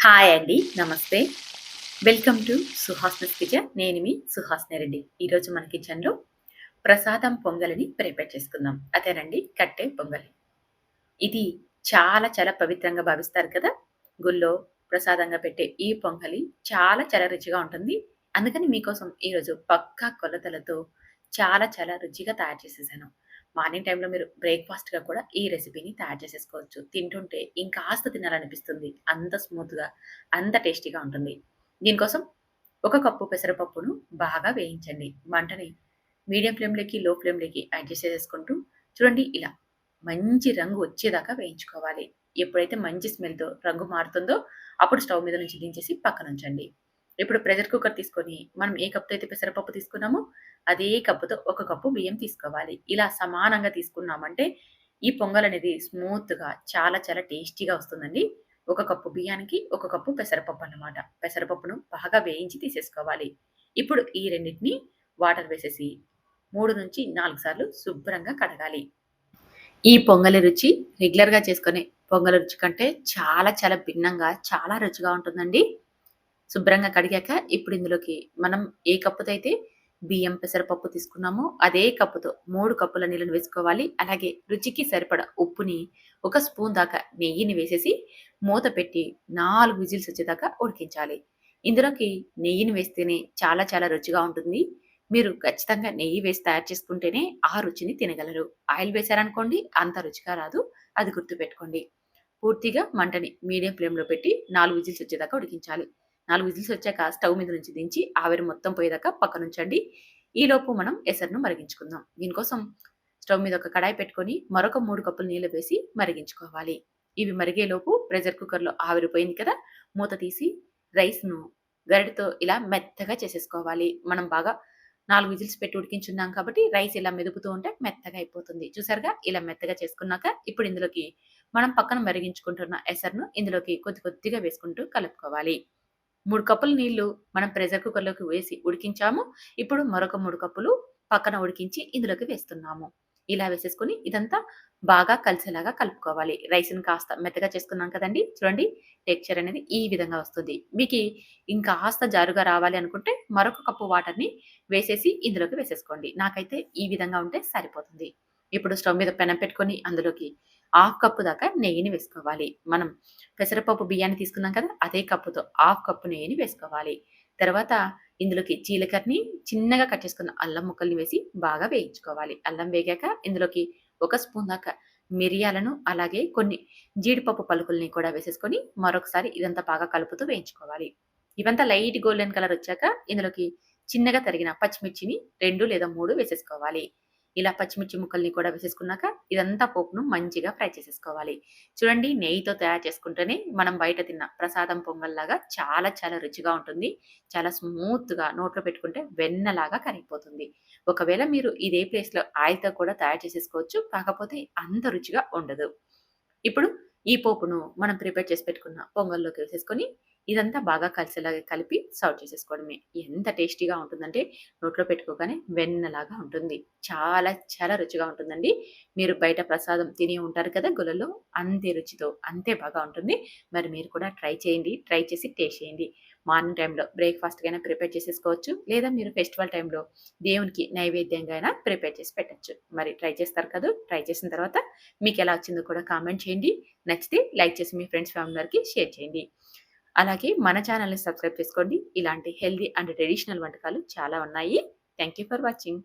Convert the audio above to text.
Hi అండి. నమస్తే. Welcome to Suhasini's kitchen. నేను మీ సుహాసిని రెడ్డి. ఈరోజు మన కిచెన్‌లో ప్రసాదం పొంగలిని ప్రిపేర్ చేసుకుందాం. అదేనండి కట్టె పొంగలి. ఇది చాలా చాలా పవిత్రంగా భావిస్తారు కదా! గుళ్ళో ప్రసాదంగా పెట్టే ఈ పొంగలి చాలా చాలా రుచిగా ఉంటుంది. అందుకని మీకోసం ఈరోజు పక్కా కొలతలతో చాలా చాలా రుచిగా తయారు చేసేసాను. మార్నింగ్ టైమ్‌లో మీరు బ్రేక్‌ఫాస్ట్‌గా కూడా ఈ రెసిపీని తయారు చేసేసుకోవచ్చు. తింటుంటే ఇంకాస్త తినాలనిపిస్తుంది. అంత స్మూత్‌గా, అంత టేస్టీగా ఉంటుంది. దీనికోసం ఒక కప్పు పెసరపప్పును బాగా వేయించండి. మంటని మీడియం ఫ్లేమ్‌లోకి, లో ఫ్లేమ్‌లోకి అడ్జస్ట్ చేసేసుకుంటూ చూడండి ఇలా మంచి రంగు వచ్చేదాకా వేయించుకోవాలి. ఎప్పుడైతే మంచి స్మెల్‌తో రంగు మారుతుందో అప్పుడు స్టవ్ మీద నుంచి దించేసి పక్కనుంచండి. ఇప్పుడు ప్రెషర్ కుక్కర్ తీసుకొని మనం ఏ కప్‌తో అయితే పెసరపప్పు తీసుకున్నామో అదే కప్పుతో ఒక కప్పు బియ్యం తీసుకోవాలి. ఇలా సమానంగా తీసుకున్నామంటే ఈ పొంగలనేది స్మూత్‌గా చాలా చాలా టేస్టీగా వస్తుందండి. ఒక కప్పు బియ్యానికి ఒక కప్పు పెసరపప్పు అన్నమాట. పెసరపప్పును బాగా వేయించి తీసేసుకోవాలి. ఇప్పుడు ఈ రెండిటిని వాటర్ వేసేసి 3-4 సార్లు శుభ్రంగా కడగాలి. ఈ పొంగలి రుచి రెగ్యులర్‌గా చేసుకునే పొంగలి రుచి కంటే చాలా చాలా భిన్నంగా చాలా రుచిగా ఉంటుందండి. శుభ్రంగా కడిగాక ఇప్పుడు ఇందులోకి మనం ఏ కప్పుతో అయితే బియ్యం, పెసరపప్పు తీసుకున్నామో అదే కప్పుతో 3 కప్పుల నీళ్ళని వేసుకోవాలి. అలాగే రుచికి సరిపడా ఉప్పుని, ఒక స్పూన్ దాకా నెయ్యిని వేసేసి మూత పెట్టి 4 విజిల్స్ వచ్చేదాకా ఉడికించాలి. ఇందులోకి నెయ్యిని వేస్తేనే చాలా చాలా రుచిగా ఉంటుంది. మీరు ఖచ్చితంగా నెయ్యి వేసి తయారు చేసుకుంటేనే ఆ రుచిని తినగలరు. ఆయిల్ వేశారనుకోండి అంత రుచిగా రాదు. అది గుర్తుపెట్టుకోండి. పూర్తిగా మంటని మీడియం ఫ్లేమ్‌లో పెట్టి 4 విజిల్స్ వచ్చేదాకా ఉడికించాలి. 4 విజిల్స్ వచ్చాక స్టవ్ మీద నుంచి దించి ఆవిరి మొత్తం పోయేదాకా పక్కనుంచండి. ఈలోపు మనం ఎసరును మరిగించుకుందాం. దీనికోసం స్టవ్ మీద ఒక కడాయి పెట్టుకొని మరొక 3 కప్పులు నీళ్లు వేసి మరిగించుకోవాలి. ఇవి మరిగేలోపు ప్రెషర్ కుక్కర్‌లో ఆవిరి పోయింది కదా! మూత తీసి రైస్‌ను గరిటెతో ఇలా మెత్తగా చేసేసుకోవాలి. మనం బాగా 4 విజిల్స్ పెట్టి ఉడికించున్నాం కాబట్టి రైస్ ఇలా మెదుపుతూ ఉంటే మెత్తగా అయిపోతుంది. చూసారుగా? ఇలా మెత్తగా చేసుకున్నాక ఇప్పుడు ఇందులోకి మనం పక్కన మరిగించుకుంటున్న ఎసరును ఇందులోకి కొద్ది కొద్దిగా వేసుకుంటూ కలుపుకోవాలి. 3 కప్పుల నీళ్లు మనం ప్రెషర్ కుక్కర్‌లోకి వేసి ఉడికించాము. ఇప్పుడు మరొక 3 కప్పులు పక్కన ఉడికించి ఇందులోకి వేస్తున్నాము. ఇలా వేసేసుకొని ఇదంతా బాగా కలిసేలాగా కలుపుకోవాలి. రైస్‌ని కాస్త మెత్తగా చేసుకున్నాం కదండీ! చూడండి టెక్స్చర్ అనేది ఈ విధంగా వస్తుంది. మీకి ఇంకాస్త జారుగా రావాలి అనుకుంటే మరొక కప్పు వాటర్‌ని వేసేసి ఇందులోకి వేసేసుకోండి. నాకైతే ఈ విధంగా ఉంటే సరిపోతుంది. ఇప్పుడు స్టవ్ మీద పెనం పెట్టుకొని అందులోకి హాఫ్ కప్పు దాకా నెయ్యిని వేసుకోవాలి. మనం పెసరపప్పు బియ్యాన్ని తీసుకున్నాం కదా! అదే కప్పుతో హాఫ్ కప్పు నెయ్యిని వేసుకోవాలి. తర్వాత ఇందులోకి జీలకర్రని చిన్నగా కట్ చేసుకున్న అల్లం ముక్కల్ని వేసి బాగా వేయించుకోవాలి. అల్లం వేగాక ఇందులోకి ఒక స్పూన్ దాకా మిరియాలను, అలాగే కొన్ని జీడిపప్పు పలుకుల్ని కూడా వేసేసుకొని మరొకసారి ఇదంతా బాగా కలుపుతూ వేయించుకోవాలి. ఇవంతా లైట్ గోల్డెన్ కలర్ వచ్చాక ఇందులోకి చిన్నగా తరిగిన పచ్చిమిర్చిని 2 లేదా 3 వేసేసుకోవాలి. ఇలా పచ్చిమిర్చి ముక్కల్ని కూడా వేసేసుకున్నాక ఇదంతా పోపును మంచిగా ఫ్రై చేసేసుకోవాలి. చూడండి నెయ్యితో తయారు చేసుకుంటేనే మనం బయట తిన్న ప్రసాదం పొంగల్లాగా చాలా చాలా రుచిగా ఉంటుంది. చాలా స్మూత్‌గా నోట్లో పెట్టుకుంటే వెన్నలాగా కరిగిపోతుంది. ఒకవేళ మీరు ఇదే ప్లేస్‌లో ఆయిల్‌తో కూడా తయారు చేసేసుకోవచ్చు. కాకపోతే అంత రుచిగా ఉండదు. ఇప్పుడు ఈ పోపును మనం ప్రిపేర్ చేసి పెట్టుకున్న పొంగల్లోకి వేసేసుకొని ఇదంతా బాగా కలిసేలాగా కలిపి సర్వ్ చేసేసుకోవడమే. ఎంత టేస్టీగా ఉంటుందంటే నోట్లో పెట్టుకోగానే వెన్నలాగా ఉంటుంది. చాలా చాలా రుచిగా ఉంటుందండి. మీరు బయట ప్రసాదం తిని ఉంటారు కదా గుళ్ళలో, అంతే రుచితో అంతే బాగా ఉంటుంది. మరి మీరు కూడా ట్రై చేయండి. ట్రై చేసి టేస్ట్ చేయండి. మార్నింగ్ టైమ్‌లో బ్రేక్‌ఫాస్ట్‌కైనా ప్రిపేర్ చేసేసుకోవచ్చు. లేదా మీరు ఫెస్టివల్ టైమ్‌లో దేవునికి నైవేద్యంగా అయినా ప్రిపేర్ చేసి పెట్టొచ్చు. మరి ట్రై చేస్తారు కదూ! ట్రై చేసిన తర్వాత మీకెలా వచ్చిందో కూడా కామెంట్ చేయండి. నచ్చితే లైక్ చేసి మీ ఫ్రెండ్స్, ఫ్యామిలీ వారికి షేర్ చేయండి. అలాగే మన ఛానెల్‌ని సబ్స్క్రైబ్ చేసుకోండి. ఇలాంటి హెల్తీ అండ్ ట్రెడిషనల్ వంటకాలు చాలా ఉన్నాయి. Thank you for watching.